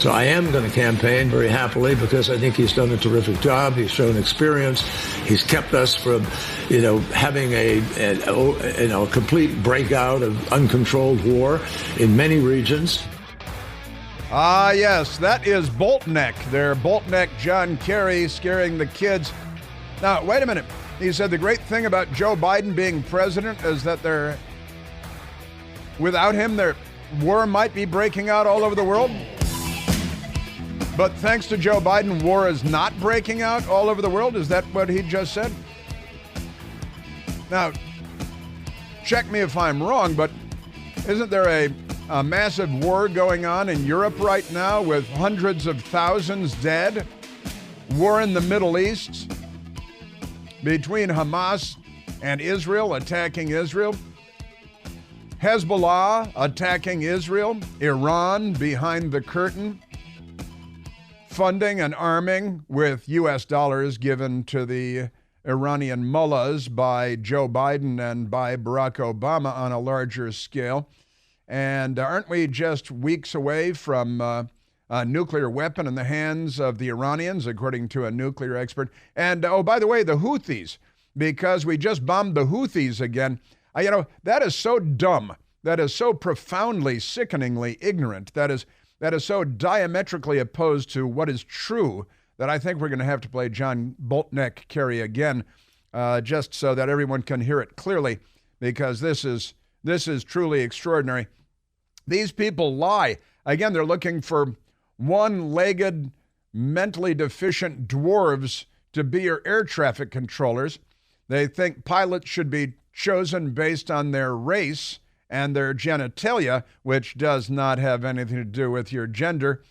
So I am going to campaign very happily because I think he's done a terrific job. He's shown experience. He's kept us from, having a complete breakout of uncontrolled war in many regions. Yes, that is Boltneck. Their Boltneck John Kerry scaring the kids. Now, wait a minute. He said the great thing about Joe Biden being president is that without him, their war might be breaking out all over the world. But thanks to Joe Biden, war is not breaking out all over the world. Is that what he just said? Now, check me if I'm wrong, but isn't there a massive war going on in Europe right now with hundreds of thousands dead? War in the Middle East between Hamas and Israel, attacking Israel. Hezbollah attacking Israel. Iran behind the curtain, funding and arming with U.S. dollars given to the Iranian mullahs by Joe Biden and by Barack Obama on a larger scale. And aren't we just weeks away from a nuclear weapon in the hands of the Iranians, according to a nuclear expert? And, oh, by the way, the Houthis, because we just bombed the Houthis again. That is so dumb. That is so profoundly, sickeningly ignorant. That is so diametrically opposed to what is true that I think we're going to have to play John Boltneck Kerry again, just so that everyone can hear it clearly, because this is truly extraordinary. These people lie. Again, they're looking for one-legged, mentally deficient dwarves to be your air traffic controllers. They think pilots should be chosen based on their race and their genitalia, which does not have anything to do with your gender.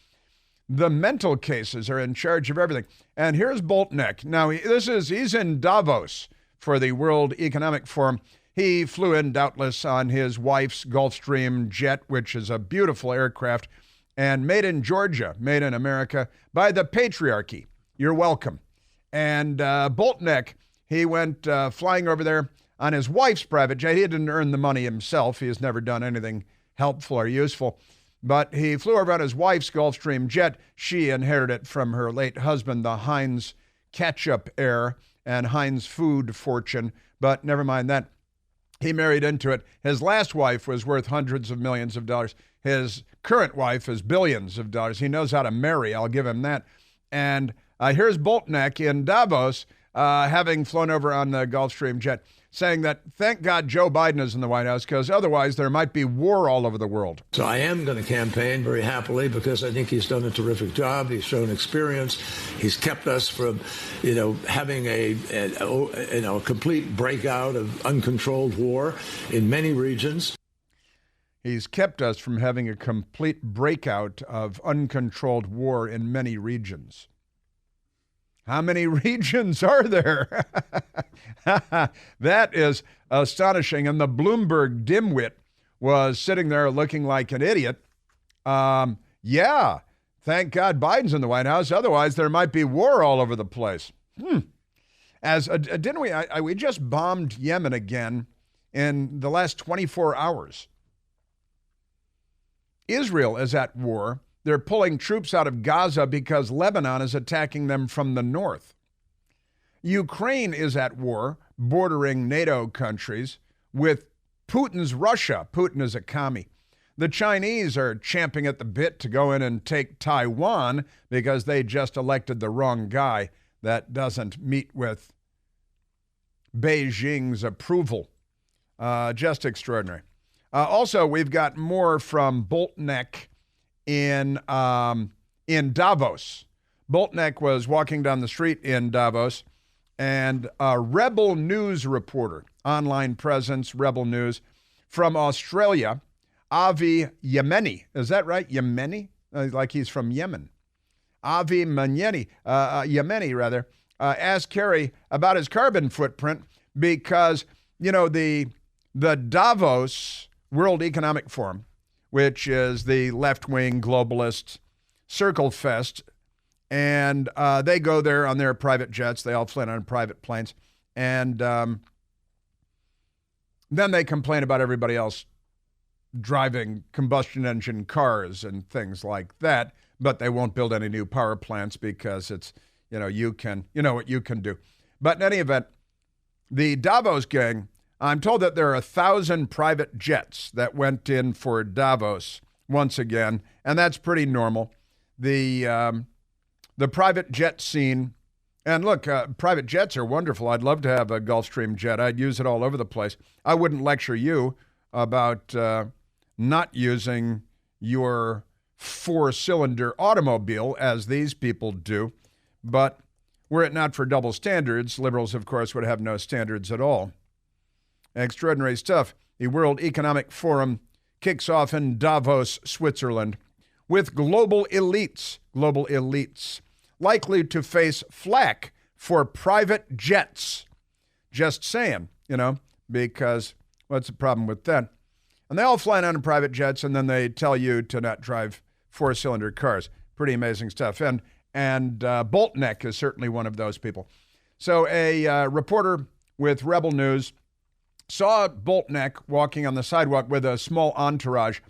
The mental cases are in charge of everything. And here's Boltneck. Now, he's in Davos for the World Economic Forum. He flew in, doubtless, on his wife's Gulfstream jet, which is a beautiful aircraft, and made in Georgia, made in America, by the patriarchy. You're welcome. And Boltneck, he went flying over there on his wife's private jet. He didn't earn the money himself. He has never done anything helpful or useful. But he flew over on his wife's Gulfstream jet. She inherited it from her late husband, the Heinz ketchup heir and Heinz food fortune. But never mind that. He married into it. His last wife was worth hundreds of millions of dollars. His current wife is billions of dollars. He knows how to marry. I'll give him that. And here's Boltneck in Davos, having flown over on the Gulfstream jet, saying that thank God Joe Biden is in the White House, because otherwise there might be war all over the world. So I am going to campaign very happily because I think he's done a terrific job. He's shown experience. He's kept us from, having a complete breakout of uncontrolled war in many regions. He's kept us from having a complete breakout of uncontrolled war in many regions. How many regions are there? That is astonishing. And the Bloomberg dimwit was sitting there looking like an idiot. Yeah, thank God Biden's in the White House. Otherwise, there might be war all over the place. Didn't we? We just bombed Yemen again in the last 24 hours. Israel is at war. They're pulling troops out of Gaza because Lebanon is attacking them from the north. Ukraine is at war, bordering NATO countries, with Putin's Russia. Putin is a commie. The Chinese are champing at the bit to go in and take Taiwan because they just elected the wrong guy that doesn't meet with Beijing's approval. Just extraordinary. Also, we've got more from Boltneck in Davos. Boltneck was walking down the street in Davos, and a Rebel News reporter, online presence, Rebel News, from Australia, Avi Yemeni. Is that right? Yemeni? Like he's from Yemen. Avi Yemeni, asked Kerry about his carbon footprint because, the Davos World Economic Forum, which is the left-wing globalist circle fest. And they go there on their private jets. They all fly on private planes. And then they complain about everybody else driving combustion engine cars and things like that, but they won't build any new power plants because it's, you know what you can do. But in any event, the Davos gang, I'm told that there are 1,000 private jets that went in for Davos once again, and that's pretty normal. The private jet scene, and look, private jets are wonderful. I'd love to have a Gulfstream jet. I'd use it all over the place. I wouldn't lecture you about not using your four-cylinder automobile as these people do, but were it not for double standards, liberals, of course, would have no standards at all. Extraordinary stuff. The World Economic Forum kicks off in Davos, Switzerland, with global elites likely to face flack for private jets. Just saying, because what's the problem with that? And they all fly down in private jets, and then they tell you to not drive four-cylinder cars. Pretty amazing stuff. And Boltneck is certainly one of those people. So a reporter with Rebel News saw Boltneck walking on the sidewalk with a small entourage,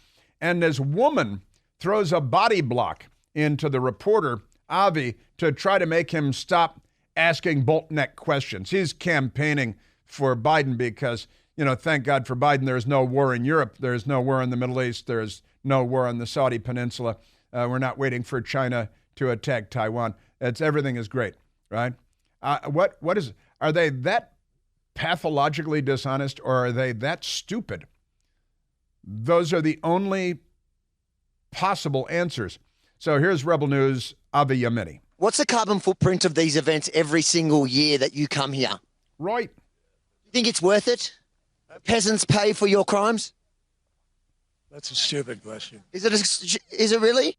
and this woman throws a body block into the reporter, Avi, to try to make him stop asking Boltneck questions. He's campaigning for Biden because, thank God for Biden, there's no war in Europe. There's no war in the Middle East. There's no war on the Saudi Peninsula. We're not waiting for China to attack Taiwan. Everything is great, right? Are they that pathologically dishonest, or are they that stupid? Those are the only possible answers. So here's Rebel News, Avi Yamini. What's the carbon footprint of these events every single year that you come here? Right. You think it's worth it? Peasants pay for your crimes? That's a stupid question. Is it really?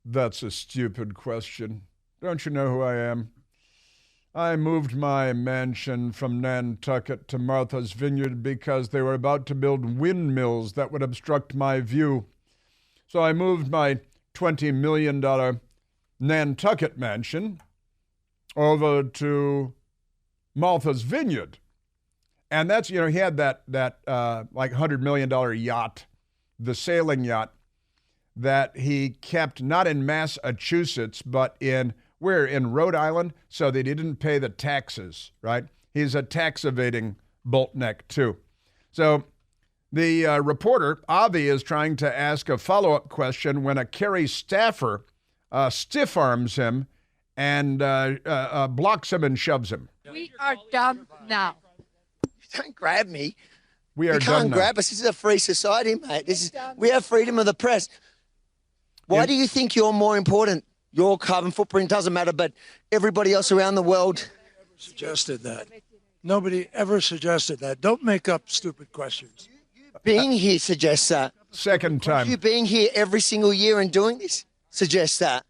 That's a stupid question. Don't you know who I am? I moved my mansion from Nantucket to Martha's Vineyard because they were about to build windmills that would obstruct my view. So I moved my $20 million Nantucket mansion over to Martha's Vineyard. And that's, he had that like $100 million yacht, the sailing yacht, that he kept not in Massachusetts, but in Rhode Island, so they didn't pay the taxes, right? He's a tax evading Boltneck too. So the reporter, Avi, is trying to ask a follow-up question when a Kerry staffer stiff arms him and blocks him and shoves him. We are done now. Don't grab me. We are you done can't now. grab us. This is a free society, mate. We have freedom of the press. Why do you think you're more important? Your carbon footprint doesn't matter, but everybody else around the world Suggested that. Nobody ever suggested that. Don't make up stupid questions. being here suggests that. Second time. You being here every single year and doing this suggests that.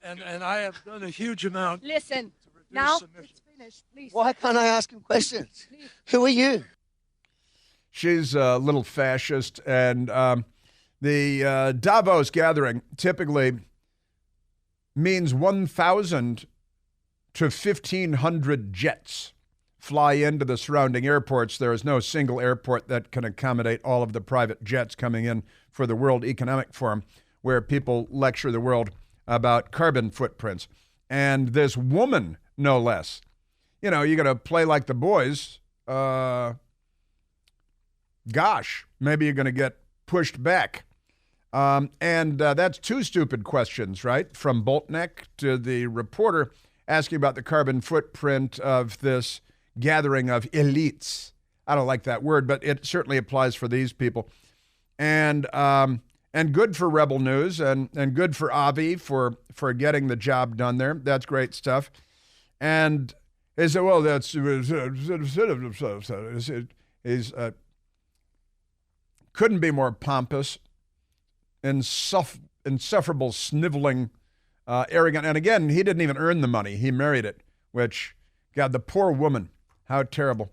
And I have done a huge amount. Listen, to reduce now emissions. it's finished, please. Why can't I ask him questions? Who are you? She's a little fascist, and the Davos gathering typically means 1,000 to 1,500 jets fly into the surrounding airports. There is no single airport that can accommodate all of the private jets coming in for the World Economic Forum, where people lecture the world about carbon footprints. And this woman, no less. You know, you're going to play like the boys. Gosh, maybe you're going to get pushed back. And that's two stupid questions, right? From Boltneck to the reporter asking about the carbon footprint of this gathering of elites. I don't like that word, but it certainly applies for these people. And good for Rebel News and good for Avi for getting the job done there. That's great stuff. And he said, well, that's he's couldn't be more pompous, insufferable, sniveling, arrogant. And again, he didn't even earn the money. He married it, which, God, the poor woman, how terrible.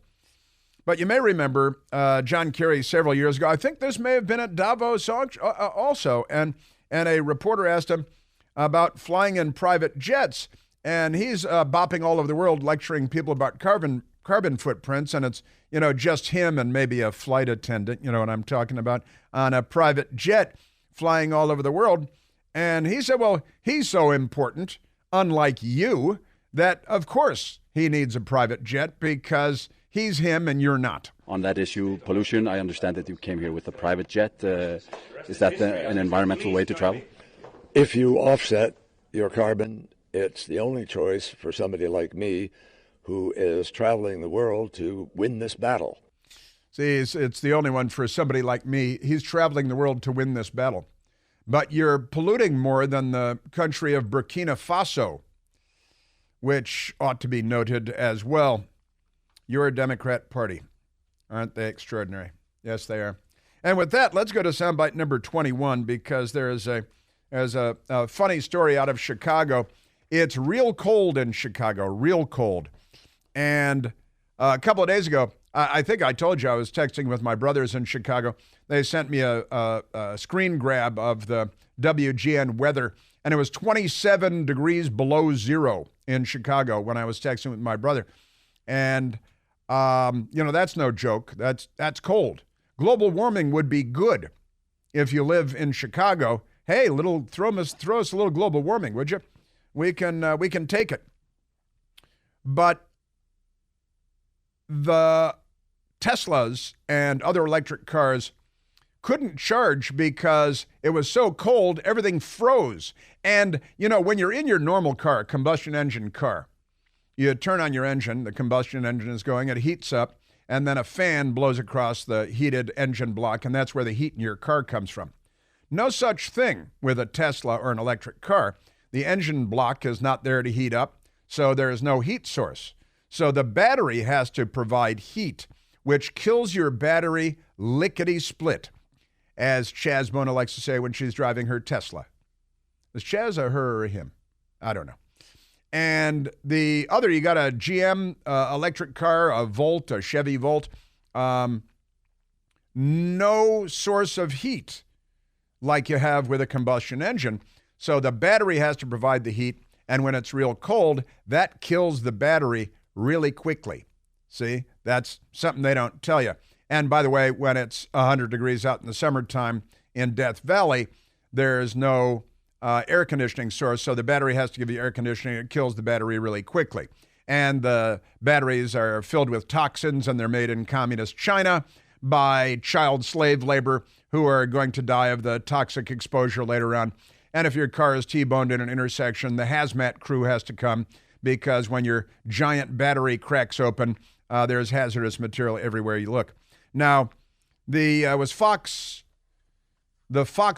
But you may remember John Kerry several years ago. I think this may have been at Davos also. And a reporter asked him about flying in private jets. And he's bopping all over the world lecturing people about carbon footprints. And it's, just him and maybe a flight attendant, you know what I'm talking about, on a private jet flying all over the world. And he said, well, he's so important, unlike you, that of course he needs a private jet because he's him and you're not. On that issue, pollution, I understand that you came here with a private jet. Is that an environmental way to travel? If you offset your carbon, it's the only choice for somebody like me who is traveling the world to win this battle. See, it's the only one for somebody like me. He's traveling the world to win this battle. But you're polluting more than the country of Burkina Faso, which ought to be noted as well. You're a Democrat party. Aren't they extraordinary? Yes, they are. And with that, let's go to soundbite number 21 because there's a funny story out of Chicago. It's real cold in Chicago, real cold. And a couple of days ago, I think I told you I was texting with my brothers in Chicago. They sent me a screen grab of the WGN weather, and it was 27 degrees below zero in Chicago when I was texting with my brother. And, that's no joke. That's cold. Global warming would be good if you live in Chicago. Hey, throw us a little global warming, would you? We can take it. But the Teslas and other electric cars couldn't charge because it was so cold, everything froze. And, when you're in your normal car, combustion engine car, you turn on your engine, the combustion engine is going, it heats up, and then a fan blows across the heated engine block, and that's where the heat in your car comes from. No such thing with a Tesla or an electric car. The engine block is not there to heat up, so there is no heat source. So the battery has to provide heat, which kills your battery lickety-split, as Chaz Mona likes to say when she's driving her Tesla. Is Chaz a her or a him? I don't know. And the other, you got a GM electric car, a Volt, a Chevy Volt, no source of heat like you have with a combustion engine. So the battery has to provide the heat, and when it's real cold, that kills the battery really quickly. See, that's something they don't tell you. And by the way, when it's 100 degrees out in the summertime in Death Valley, there's no air conditioning source, so the battery has to give you air conditioning. It kills the battery really quickly. And the batteries are filled with toxins, and they're made in communist China by child slave labor who are going to die of the toxic exposure later on. And if your car is T-boned in an intersection, the hazmat crew has to come because when your giant battery cracks open, there's hazardous material everywhere you look. Now, the Fox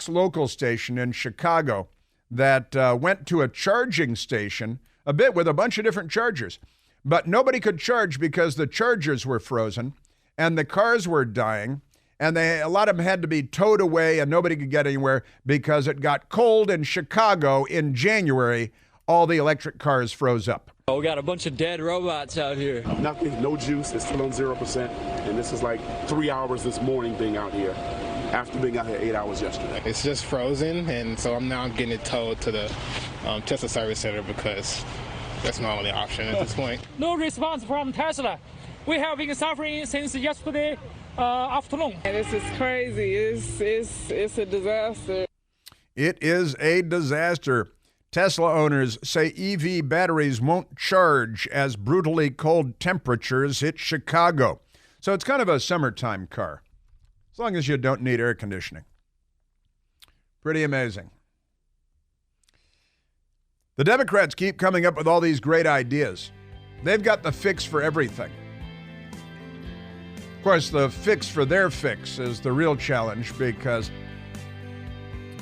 local station in Chicago that went to a charging station, with a bunch of different chargers, but nobody could charge because the chargers were frozen and the cars were dying, and a lot of them had to be towed away and nobody could get anywhere because it got cold in Chicago in January. All the electric cars froze up. We got a bunch of dead robots out here. Nothing, no juice. It's still on 0%. And this is like 3 hours this morning being out here after being out here 8 hours yesterday. It's just frozen, and so I'm now getting it towed to the Tesla service center because that's my only option at this point. No response from Tesla. We have been suffering since yesterday afternoon. This is crazy. It's a disaster. It is a disaster. Tesla owners say EV batteries won't charge as brutally cold temperatures hit Chicago. So it's kind of a summertime car, as long as you don't need air conditioning. Pretty amazing. The Democrats keep coming up with all these great ideas. They've got the fix for everything. Of course, the fix for their fix is the real challenge because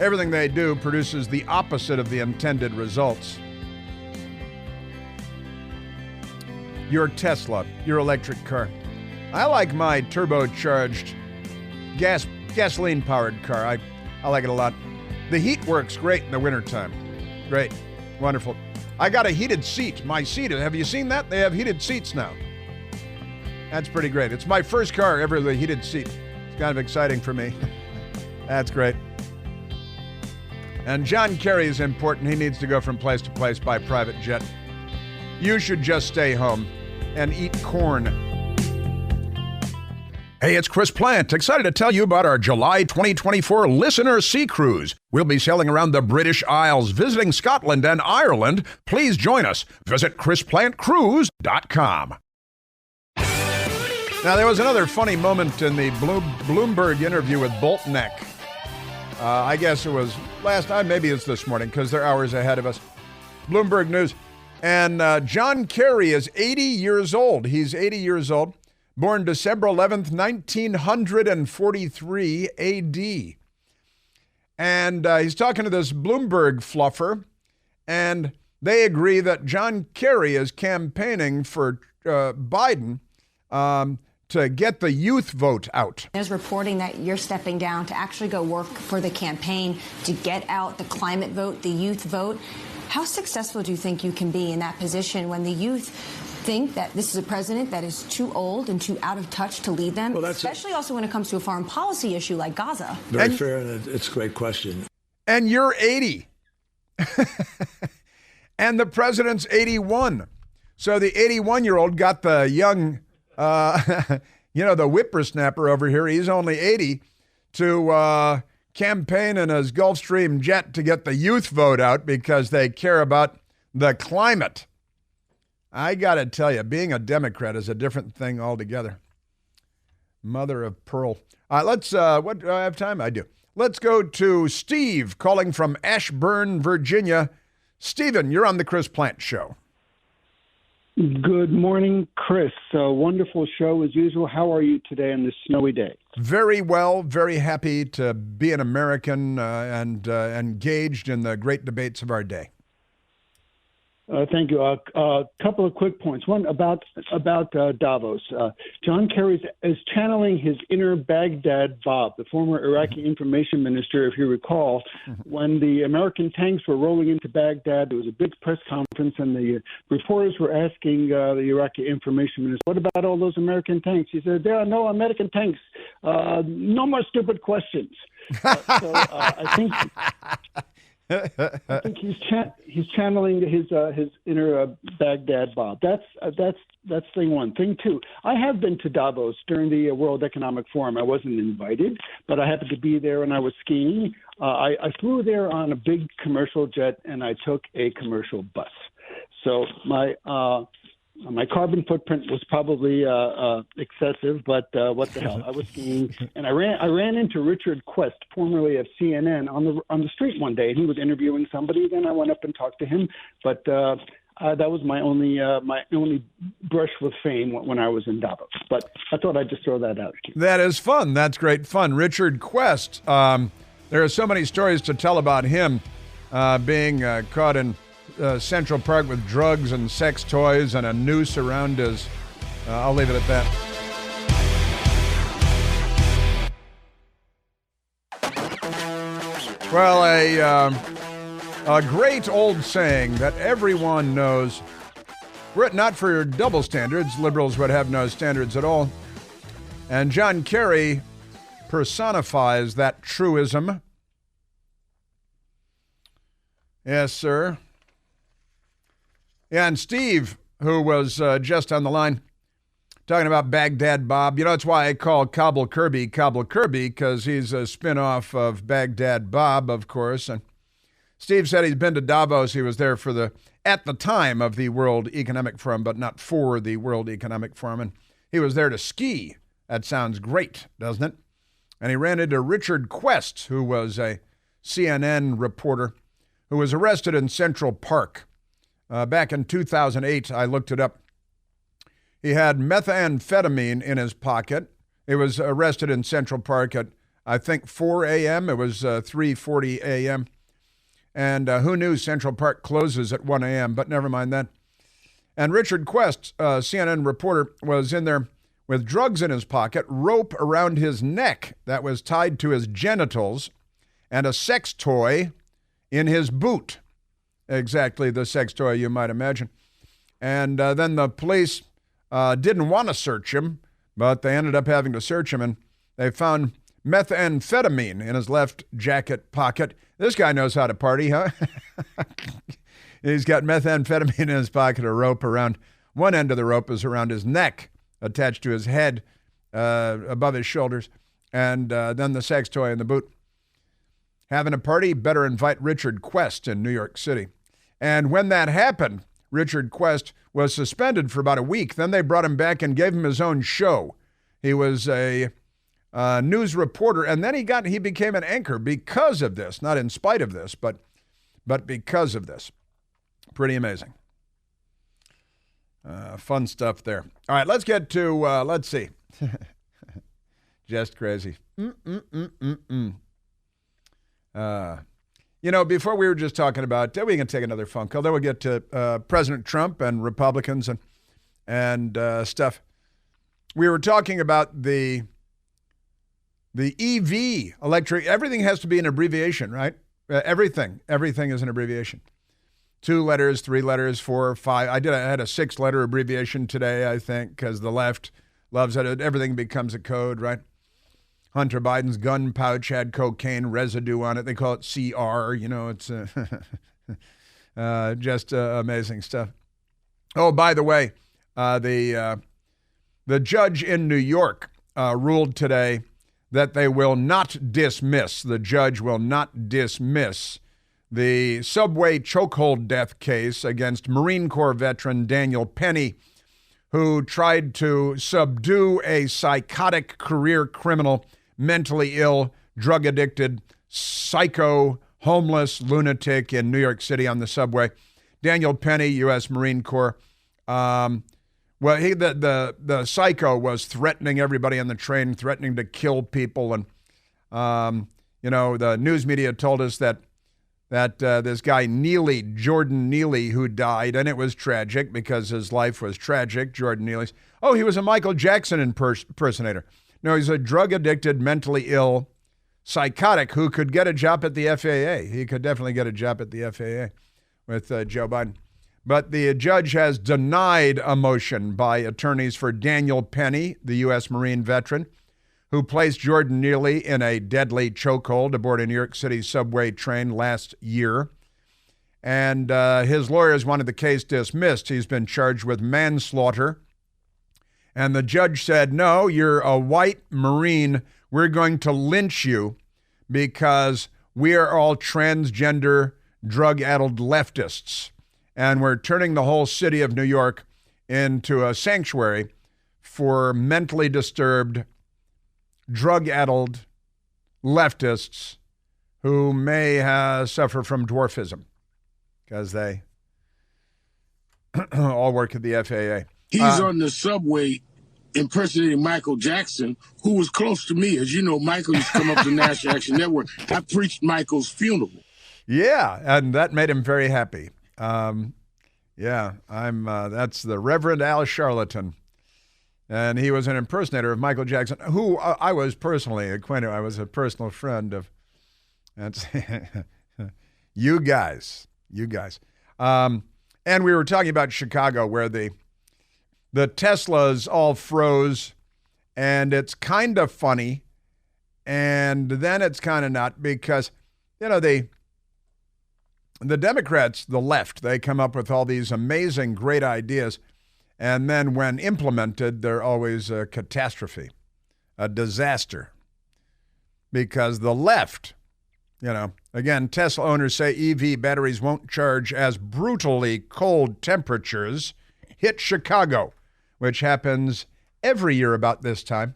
everything they do produces the opposite of the intended results. Your Tesla, your electric car. I like my turbocharged gasoline-powered car. I like it a lot. The heat works great in the wintertime. Great. Wonderful. I got a heated seat. My seat, have you seen that? They have heated seats now. That's pretty great. It's my first car ever with a heated seat. It's kind of exciting for me. That's great. And John Kerry is important. He needs to go from place to place by private jet. You should just stay home and eat corn. Hey, it's Chris Plant. Excited to tell you about our July 2024 Listener Sea Cruise. We'll be sailing around the British Isles, visiting Scotland and Ireland. Please join us. Visit ChrisPlantCruise.com. Now, there was another funny moment in the Bloomberg interview with Boltneck. I guess it was last night, maybe it's this morning, because they're hours ahead of us. Bloomberg News. And John Kerry is 80 years old. He's 80 years old. Born December 11th, 1943 A.D. And he's talking to this Bloomberg fluffer, and they agree that John Kerry is campaigning for Biden to get the youth vote out. There's reporting that you're stepping down to actually go work for the campaign to get out the climate vote, the youth vote. How successful do you think you can be in that position when the youth think that this is a president that is too old and too out of touch to lead them, especially also when it comes to a foreign policy issue like Gaza? Very fair, and it's a great question. And you're 80. And the president's 81. So the 81-year-old got the young, the whippersnapper over here. He's only 80 to campaign in his Gulfstream jet to get the youth vote out because they care about the climate. I got to tell you, being a Democrat is a different thing altogether. Mother of pearl. Let's, what do I have time? I do. Let's go to Steve calling from Ashburn, Virginia. Stephen, you're on the Chris Plant Show. Good morning, Chris. Wonderful show as usual. How are you today on this snowy day? Very well, very happy to be an American and engaged in the great debates of our day. Thank you. A couple of quick points. One about Davos. John Kerry is channeling his inner Baghdad Bob, the former Iraqi information minister, if you recall. When the American tanks were rolling into Baghdad, there was a big press conference, and the reporters were asking the Iraqi information minister, what about all those American tanks? He said, there are no American tanks. No more stupid questions. I think he's channeling his inner Baghdad Bob. That's thing one. Thing two, I have been to Davos during the World Economic Forum. I wasn't invited, but I happened to be there and I was skiing. I flew there on a big commercial jet and I took a commercial bus. So my carbon footprint was probably excessive, but what the hell? I was skiing, and I ran into Richard Quest, formerly of CNN, on the street one day, and he was interviewing somebody. Then I went up and talked to him, but that was my only brush with fame when I was in Davos. But I thought I'd just throw that out. That is fun. That's great fun. Richard Quest. There are so many stories to tell about him being caught in Central Park with drugs and sex toys and a noose around his... I'll leave it at that. Well, a great old saying that everyone knows, were it not for double standards, liberals would have no standards at all. And John Kerry personifies that truism. Yes, sir. Yeah, and Steve, who was just on the line, talking about Baghdad Bob. You know, that's why I call Cobble Kirby, because he's a spinoff of Baghdad Bob, of course. And Steve said he's been to Davos. He was there at the time of the World Economic Forum, but not for the World Economic Forum. And he was there to ski. That sounds great, doesn't it? And he ran into Richard Quest, who was a CNN reporter, who was arrested in Central Park. Back in 2008, I looked it up. He had methamphetamine in his pocket. He was arrested in Central Park at, I think, 4 a.m. It was 3:40 a.m. And who knew Central Park closes at 1 a.m., but never mind that. And Richard Quest, CNN reporter, was in there with drugs in his pocket, rope around his neck that was tied to his genitals, and a sex toy in his boot. Exactly the sex toy you might imagine. And then the police didn't want to search him, but they ended up having to search him, and they found methamphetamine in his left jacket pocket. This guy knows how to party, huh? He's got methamphetamine in his pocket, a rope around. One end of the rope is around his neck, attached to his head, above his shoulders, and then the sex toy in the boot. Having a party, better invite Richard Quest in New York City. And when that happened, Richard Quest was suspended for about a week. Then they brought him back and gave him his own show. He was a news reporter, and then he became an anchor because of this, not in spite of this, but because of this. Pretty amazing. Fun stuff there. All right, let's get to, let's see. Just crazy. Before we were just talking about, we can take another phone call. Then we'll get to President Trump and Republicans and stuff. We were talking about the EV, electric. Everything has to be an abbreviation, right? Everything is an abbreviation. 2 letters, 3 letters, 4 or 5. I had a 6-letter abbreviation today, I think, because the left loves it. Everything becomes a code, right? Hunter Biden's gun pouch had cocaine residue on it. They call it CR. It's just amazing stuff. Oh, by the way, the judge in New York ruled today that they will not dismiss, the judge will not dismiss the subway chokehold death case against Marine Corps veteran Daniel Penny, who tried to subdue a psychotic career criminal, mentally ill, drug-addicted, psycho, homeless lunatic in New York City on the subway. Daniel Penny, U.S. Marine Corps. The psycho was threatening everybody on the train, threatening to kill people. And, the news media told us that this guy Jordan Neely, who died, and it was tragic because his life was tragic, Jordan Neely's. Oh, he was a Michael Jackson impersonator. No, he's a drug-addicted, mentally ill, psychotic who could get a job at the FAA. He could definitely get a job at the FAA with Joe Biden. But the judge has denied a motion by attorneys for Daniel Penny, the U.S. Marine veteran, who placed Jordan Neely in a deadly chokehold aboard a New York City subway train last year. And his lawyers wanted the case dismissed. He's been charged with manslaughter. And the judge said, no, you're a white Marine. We're going to lynch you because we are all transgender, drug-addled leftists. And we're turning the whole city of New York into a sanctuary for mentally disturbed, drug-addled leftists who may suffer from dwarfism because they all work at the FAA. He's on the subway impersonating Michael Jackson, who was close to me. As you know, Michael used to come up to National Action Network. I preached Michael's funeral. Yeah, and that made him very happy. That's the Reverend Al Charlatan. And he was an impersonator of Michael Jackson, who I was personally acquainted. I was a personal friend of. That's you guys. And we were talking about Chicago, where the Teslas all froze, and it's kind of funny, and then it's kind of not, because, the Democrats, the left, they come up with all these amazing, great ideas, and then when implemented, they're always a catastrophe, a disaster, because the left, again, Tesla owners say EV batteries won't charge as brutally cold temperatures hit Chicago, which happens every year about this time.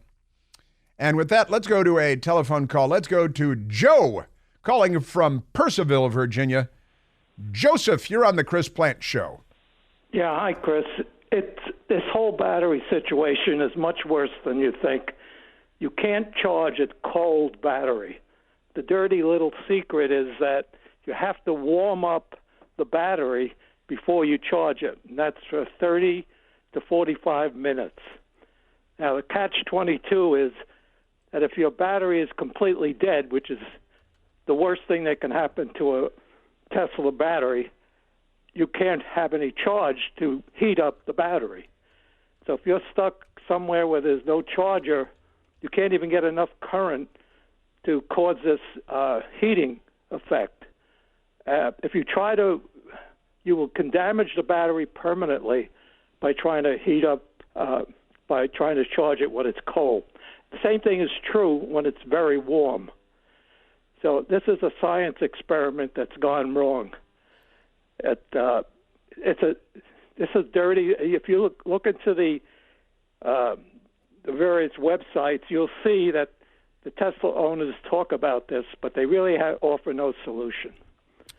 And with that, let's go to a telephone call. Let's go to Joe, calling from Purcellville, Virginia. Joseph, you're on the Chris Plant Show. Yeah, hi, Chris. This whole battery situation is much worse than you think. You can't charge a cold battery. The dirty little secret is that you have to warm up the battery before you charge it, and that's for 30 to 45 minutes. Now, the catch-22 is that if your battery is completely dead, which is the worst thing that can happen to a Tesla battery, you can't have any charge to heat up the battery. So if you're stuck somewhere where there's no charger, you can't even get enough current to cause this heating effect. If you try to, can damage the battery permanently by trying to heat up by trying to charge it when it's cold. The same thing is true when it's very warm. So this is a science experiment that's gone wrong. This is dirty. If you look into the various websites, you'll see that the Tesla owners talk about this, but they really offer no solution.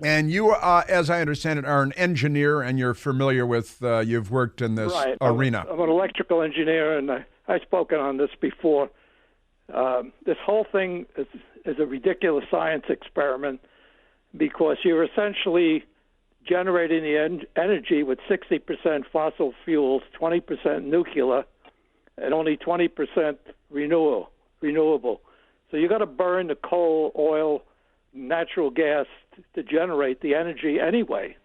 And you, as I understand it, are an engineer, and you're familiar with, you've worked in this arena. I'm an electrical engineer, and I've spoken on this before. This whole thing is a ridiculous science experiment because you're essentially generating the energy with 60% fossil fuels, 20% nuclear, and only 20% renewable. So you got to burn the coal, oil, natural gas to generate the energy anyway.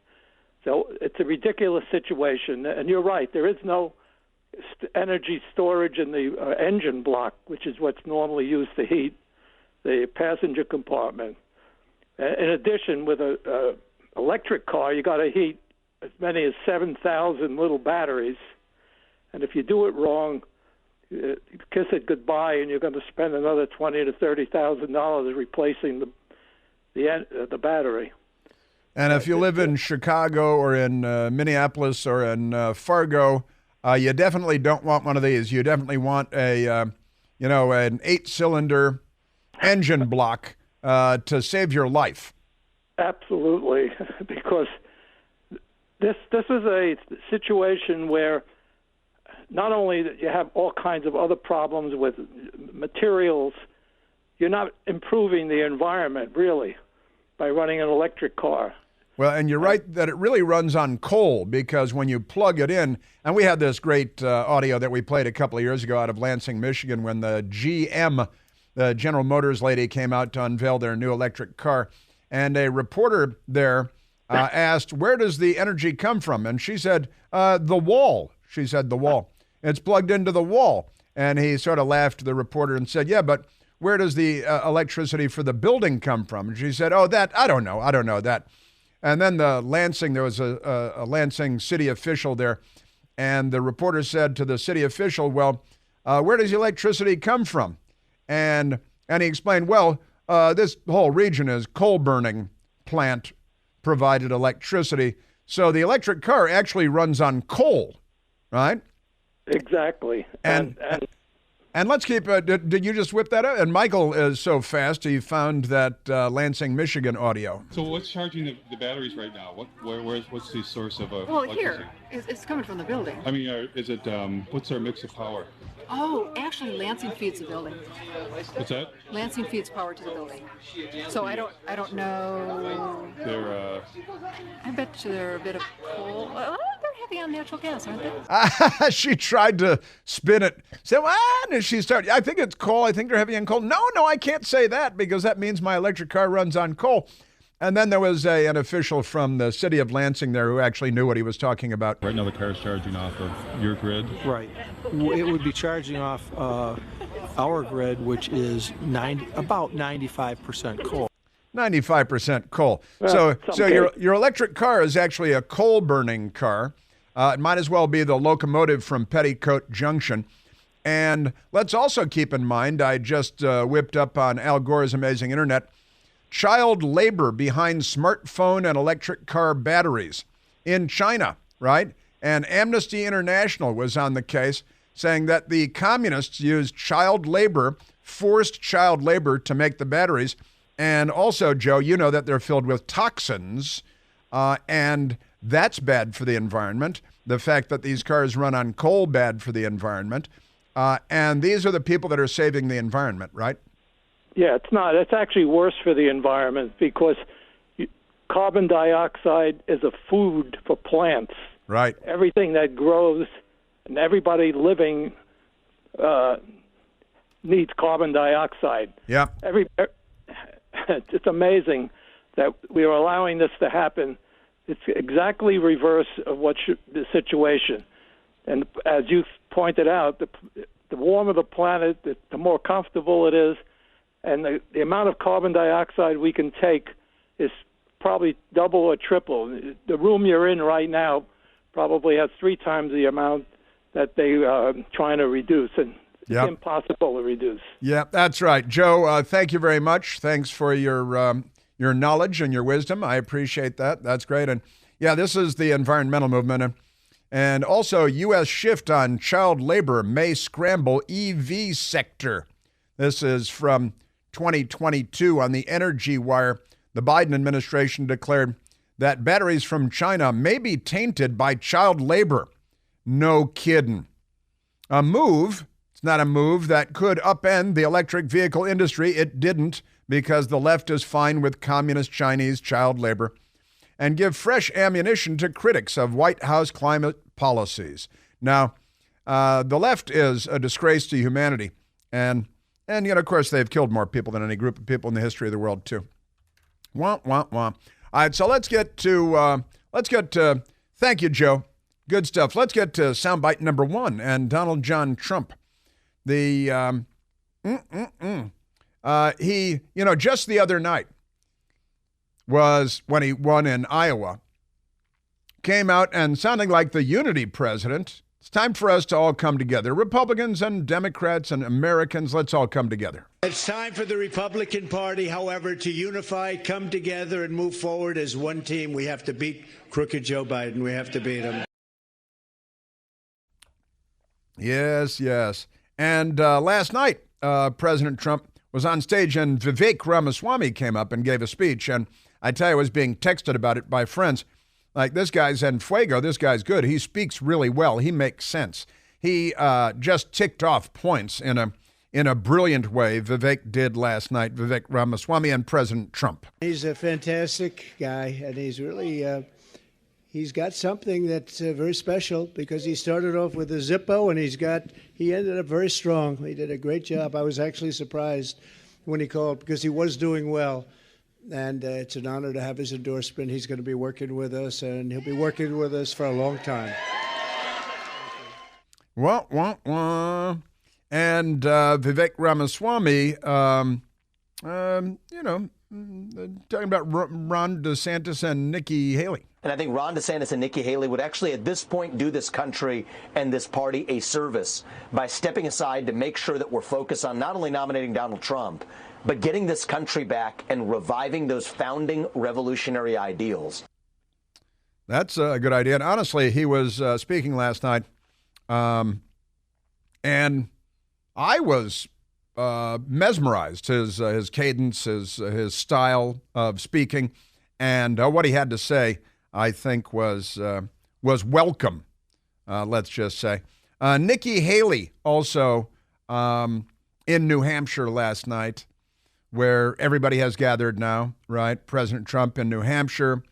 So it's a ridiculous situation. And you're right, there is no energy storage in the engine block, which is what's normally used to heat the passenger compartment. In addition, with a electric car, you got to heat as many as 7,000 little batteries. And if you do it wrong, kiss it goodbye, and you're going to spend another $20,000 to $30,000 replacing the battery. And if you live in Chicago or in Minneapolis or in Fargo, you definitely don't want one of these. You definitely want an 8-cylinder engine block to save your life. Absolutely, because this is a situation where not only that you have all kinds of other problems with materials, you're not improving the environment, really, by running an electric car. Well, and you're right that it really runs on coal, because when you plug it in, and we had this great audio that we played a couple of years ago out of Lansing, Michigan, when the GM, the General Motors lady, came out to unveil their new electric car, and a reporter there asked, where does the energy come from? And she said, the wall. She said, the wall. It's plugged into the wall. And he sort of laughed, the reporter, and said, yeah, but where does the electricity for the building come from? And she said, oh, that, I don't know that. And then there was a Lansing city official there, and the reporter said to the city official, well, where does the electricity come from? And he explained, well, this whole region is coal-burning plant provided electricity. So the electric car actually runs on coal, right? Exactly. And let's keep, did you just whip that up? And Michael is so fast, he found that Lansing, Michigan audio. So what's charging the batteries right now? What's the source of Well, here, it's coming from the building. I mean, is it, what's our mix of power? Oh, actually, Lansing feeds the building. What's that? Lansing feeds power to the building. So I don't know. I bet you they're a bit of coal. They're heavy on natural gas, aren't they? She tried to spin it. Said, well, and she started, I think it's coal. I think they're heavy on coal. No, I can't say that, because that means my electric car runs on coal. And then there was an official from the city of Lansing there who actually knew what he was talking about. Right now the car's charging off of your grid? Right. It would be charging off our grid, which is about 95% coal. 95% coal. So your electric car is actually a coal-burning car. It might as well be the locomotive from Petticoat Junction. And let's also keep in mind, I just whipped up on Al Gore's Amazing Internet, child labor behind smartphone and electric car batteries in China, right? And Amnesty International was on the case, saying that the communists used child labor, forced child labor, to make the batteries. And also, Joe, you know that they're filled with toxins, and that's bad for the environment. The fact that these cars run on coal, bad for the environment. And these are the people that are saving the environment, right? Yeah, it's not. It's actually worse for the environment, because carbon dioxide is a food for plants. Right. Everything that grows and everybody living needs carbon dioxide. Yeah. It's amazing that we are allowing this to happen. It's exactly reverse of the situation. And as you pointed out, the warmer the planet, the more comfortable it is, and the amount of carbon dioxide we can take is probably double or triple. The room you're in right now probably has 3 times the amount that they are trying to reduce, and Yep. it's impossible to reduce. Yeah, that's right. Joe, thank you very much. Thanks for your knowledge and your wisdom. I appreciate that. That's great. And yeah, this is the environmental movement. And also, U.S. shift on child labor may scramble EV sector. This is from 2022 on the Energy Wire. The Biden administration declared that batteries from China may be tainted by child labor. No kidding. A move, it's not a move that could upend the electric vehicle industry. It didn't, because the left is fine with communist Chinese child labor, and give fresh ammunition to critics of White House climate policies. Now, the left is a disgrace to humanity, and of course, they've killed more people than any group of people in the history of the world, too. Wah, wah, wah. All right, so let's get to, thank you, Joe. Good stuff. Let's get to soundbite number 1 and Donald John Trump. He, just the other night was when he won in Iowa, came out and sounding like the unity president. It's time for us to all come together. Republicans and Democrats and Americans, let's all come together. It's time for the Republican Party, however, to unify, come together, and move forward as one team. We have to beat crooked Joe Biden. We have to beat him. Yes, yes. And last night, President Trump was on stage and Vivek Ramaswamy came up and gave a speech. And I tell you, I was being texted about it by friends. Like, this guy's en fuego. This guy's good. He speaks really well. He makes sense. He just ticked off points in a brilliant way. Vivek did last night, Vivek Ramaswamy and President Trump. He's a fantastic guy, and he's really he's got something that's very special, because he started off with a Zippo, and he ended up very strong. He did a great job. I was actually surprised when he called, because he was doing well. And it's an honor to have his endorsement. He's going to be working with us, and he'll be working with us for a long time. Wah, wah, wah. And Vivek Ramaswamy, talking about Ron DeSantis and Nikki Haley. And I think Ron DeSantis and Nikki Haley would actually, at this point, do this country and this party a service by stepping aside to make sure that we're focused on not only nominating Donald Trump, but getting this country back and reviving those founding revolutionary ideals. That's a good idea. And honestly, he was speaking last night, and I was mesmerized. His cadence, his style of speaking, and what he had to say, I think, was welcome. Let's just say. Nikki Haley also in New Hampshire last night, where everybody has gathered now, right? President Trump in New Hampshire,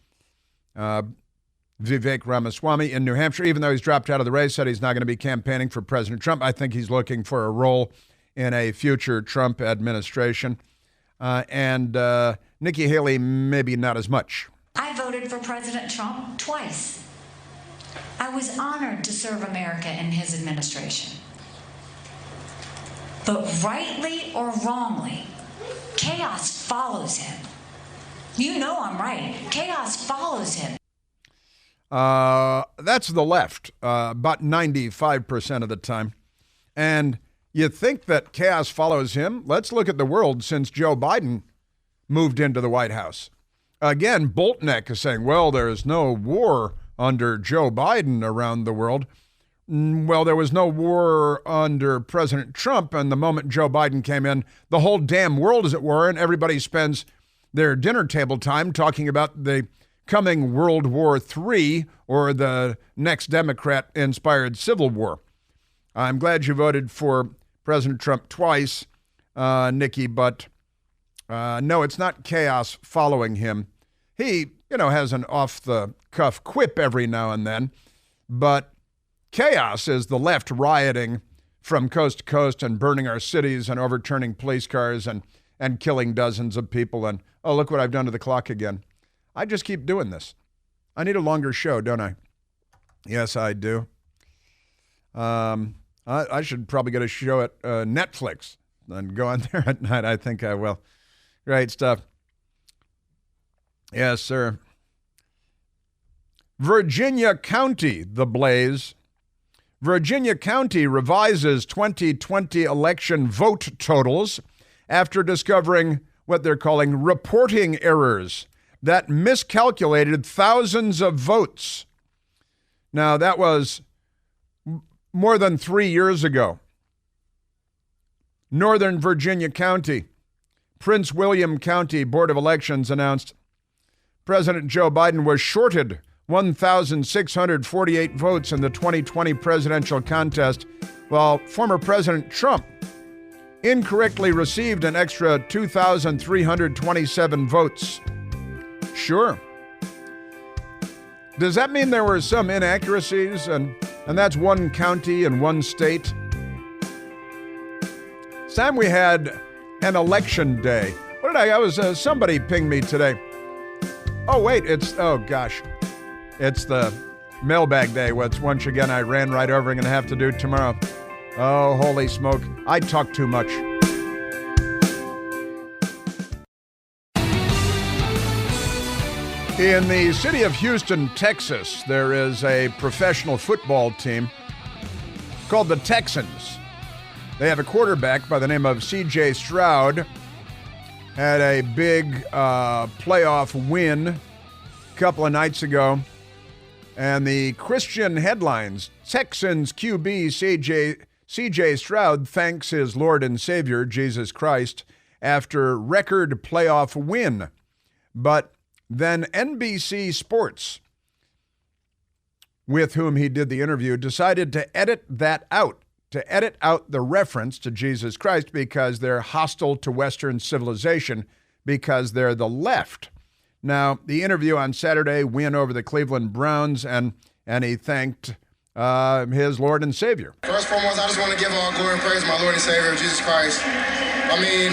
Vivek Ramaswamy in New Hampshire, even though he's dropped out of the race, said he's not going to be campaigning for President Trump. I think he's looking for a role in a future Trump administration. And Nikki Haley, maybe not as much. I voted for President Trump twice. I was honored to serve America in his administration. But rightly or wrongly, chaos follows him. You know I'm right. Chaos follows him. That's the left, about 95% of the time. And you think that chaos follows him? Let's look at the world since Joe Biden moved into the White House. Again, Boltneck is saying, well, there is no war under Joe Biden around the world. Well, there was no war under President Trump, and the moment Joe Biden came in, the whole damn world is at war, and everybody spends their dinner table time talking about the coming World War III or the next Democrat-inspired Civil War. I'm glad you voted for President Trump twice, Nikki, but no, it's not chaos following him. He, has an off-the-cuff quip every now and then, but chaos is the left rioting from coast to coast and burning our cities and overturning police cars and killing dozens of people. And, oh, look what I've done to the clock again. I just keep doing this. I need a longer show, don't I? Yes, I do. I should probably get a show at Netflix and go on there at night. I think I will. Great stuff. Yes, sir. Virginia County, the blaze. Virginia County revises 2020 election vote totals after discovering what they're calling reporting errors that miscalculated thousands of votes. Now, that was more than 3 years ago. Northern Virginia County, Prince William County Board of Elections announced President Joe Biden was shorted 1,648 votes in the 2020 presidential contest, while former President Trump incorrectly received an extra 2,327 votes. Sure. Does that mean there were some inaccuracies and that's one county and one state? It's time we had an election day. What did I was somebody pinged me today. Oh wait, it's the mailbag day, which once again I ran right over and gonna have to do tomorrow. Oh, holy smoke. I talk too much. In the city of Houston, Texas, there is a professional football team called the Texans. They have a quarterback by the name of C.J. Stroud. Had a big playoff win a couple of nights ago. And the Christian headlines, Texans QB C.J. Stroud thanks his Lord and Savior, Jesus Christ, after record playoff win. But then NBC Sports, with whom he did the interview, decided to edit out the reference to Jesus Christ because they're hostile to Western civilization, because they're the left. Now, the interview on Saturday, win over the Cleveland Browns, and he thanked his Lord and Savior. First and foremost, I just want to give all glory and praise to my Lord and Savior, Jesus Christ. I mean,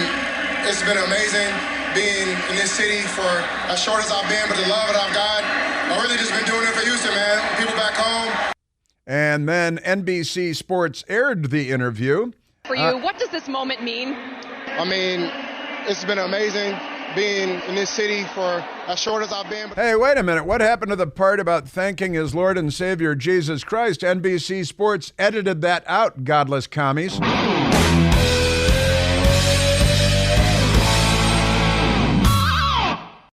it's been amazing being in this city for as short as I've been, but the love that I've got, I've really just been doing it for Houston, man. People back home. And then NBC Sports aired the interview. For you, what does this moment mean? I mean, it's been amazing being in this city for as short as I've been. Hey, wait a minute. What happened to the part about thanking his Lord and Savior, Jesus Christ? NBC Sports edited that out, godless commies.